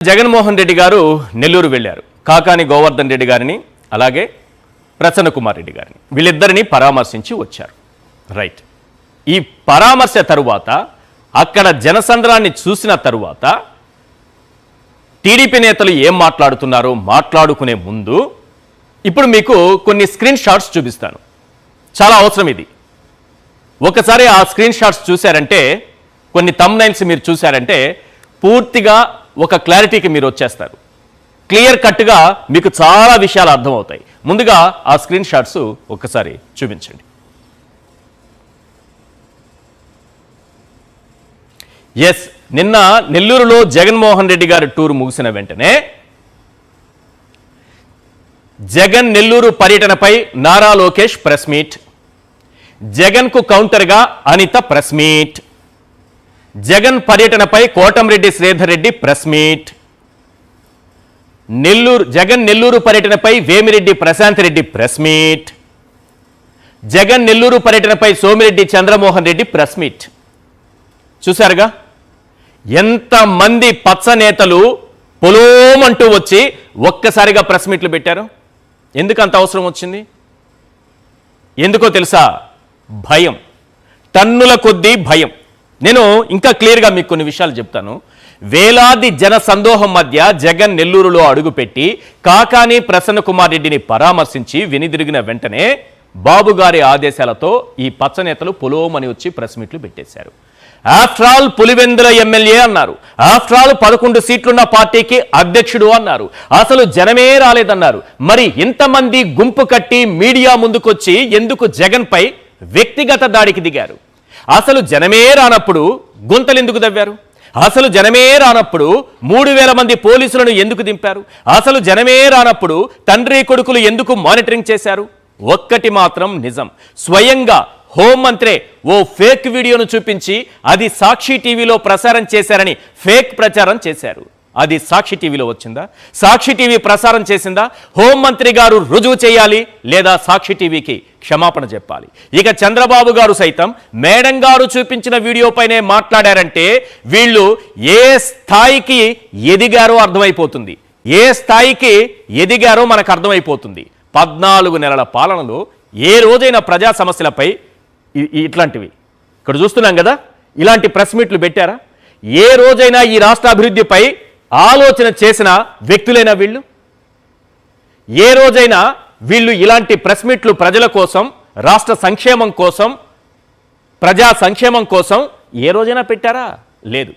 జగన్మోహన్ రెడ్డి గారు నెల్లూరు వెళ్ళారు. కాకాని గోవర్ధన్ రెడ్డి గారిని అలాగే ప్రసన్న కుమార్ రెడ్డి గారిని వీళ్ళిద్దరిని పరామర్శించి వచ్చారు. రైట్. ఈ పరామర్శ తరువాత అక్కడ జనసంద్రాన్ని చూసిన తరువాత టీడీపీ నేతలు ఏం మాట్లాడుతున్నారో మాట్లాడుకునే ముందు ఇప్పుడు మీకు కొన్ని స్క్రీన్ షాట్స్ చూపిస్తాను. చాలా అవసరం ఇది. ఒకసారి ఆ స్క్రీన్ షాట్స్ చూశారంటే, కొన్ని థంబ్నైల్స్ మీరు చూశారంటే పూర్తిగా ఒక క్లారిటీకి మీరు వచ్చేస్తారు. క్లియర్ కట్గా మీకు చాలా విషయాలు అర్థమవుతాయి. ముందుగా ఆ స్క్రీన్ షాట్స్ ఒక్కసారి చూపించండి. ఎస్, నిన్న నెల్లూరులో జగన్మోహన్ రెడ్డి గారి టూర్ ముగిసిన వెంటనే జగన్ నెల్లూరు పర్యటనపై నారా లోకేష్ ప్రెస్ మీట్, జగన్కు కౌంటర్గా అనిత ప్రెస్ మీట్, జగన్ పర్యటనపై కోటంరెడ్డి శ్రీధర్ రెడ్డి ప్రెస్ మీట్, జగన్ నెల్లూరు పర్యటనపై వేమిరెడ్డి ప్రశాంత్ రెడ్డి ప్రెస్ మీట్, జగన్ నెల్లూరు పర్యటనపై సోమిరెడ్డి చంద్రమోహన్ రెడ్డి ప్రెస్ మీట్. చూశారుగా ఎంతమంది పచ్చ నేతలు పొలోమంటూ వచ్చి ఒక్కసారిగా ప్రెస్ మీట్లు పెట్టారు. ఎందుకు అంత అవసరం వచ్చింది? ఎందుకో తెలుసా? భయం, టన్నుల కొద్దీ భయం. నేను ఇంకా క్లియర్గా మీకు కొన్ని విషయాలు చెప్తాను. వేలాది జన సందోహం మధ్య జగన్ నెల్లూరులో అడుగుపెట్టి కాకాని ప్రసన్న కుమార్ రెడ్డిని పరామర్శించి వెనుదిరిగిన వెంటనే బాబు గారి ఆదేశాలతో ఈ పచ్చనేతలు పొలోమని వచ్చి ప్రెస్ మీట్లు పెట్టేశారు. ఆఫ్టర్ ఆల్ పులివెందుల ఎమ్మెల్యే అన్నారు. ఆఫ్టర్ ఆల్ 11 సీట్లున్న పార్టీకి అధ్యక్షుడు అన్నారు. అసలు జనమే రాలేదన్నారు. మరి ఇంతమంది గుంపు కట్టి మీడియా ముందుకొచ్చి ఎందుకు జగన్ పై వ్యక్తిగత దాడికి దిగారు? అసలు జనమే రానప్పుడు గుంతలు ఎందుకు దవ్వారు? అసలు జనమే రానప్పుడు 3000 మంది పోలీసులను ఎందుకు దింపారు? అసలు జనమే రానప్పుడు తండ్రి కొడుకులు ఎందుకు మానిటరింగ్ చేశారు? ఒక్కటి మాత్రం నిజం, స్వయంగా హోంమంత్రే ఓ ఫేక్ వీడియోను చూపించి అది సాక్షి టీవీలో ప్రసారం చేశారని ఫేక్ ప్రచారం చేశారు. అది సాక్షి టీవీలో వచ్చిందా? సాక్షి టీవీ ప్రసారం చేసిందా? హోంమంత్రి గారు రుజువు చేయాలి, లేదా సాక్షి టీవీకి క్షమాపణ చెప్పాలి. ఇక చంద్రబాబు గారు సైతం మేడం గారు చూపించిన వీడియోపైనే మాట్లాడారంటే వీళ్ళు ఏ స్థాయికి ఎదిగారో అర్థమైపోతుంది. ఏ స్థాయికి ఎదిగారో మనకు అర్థమైపోతుంది. 14 నెలల పాలనలో ఏ రోజైనా ప్రజా సమస్యలపై ఇట్లాంటివి ఇక్కడ చూస్తున్నాం కదా, ఇలాంటి ప్రెస్ మీట్లు పెట్టారా? ఏ రోజైనా ఈ రాష్ట్ర అభివృద్ధిపై ఆలోచన చేసిన వ్యక్తులైనా వీళ్ళు? ఏ రోజైనా వీళ్ళు ఇలాంటి ప్రెస్ మీట్లు ప్రజల కోసం, రాష్ట్ర సంక్షేమం కోసం, ప్రజా సంక్షేమం కోసం ఏ రోజైనా పెట్టారా? లేదు.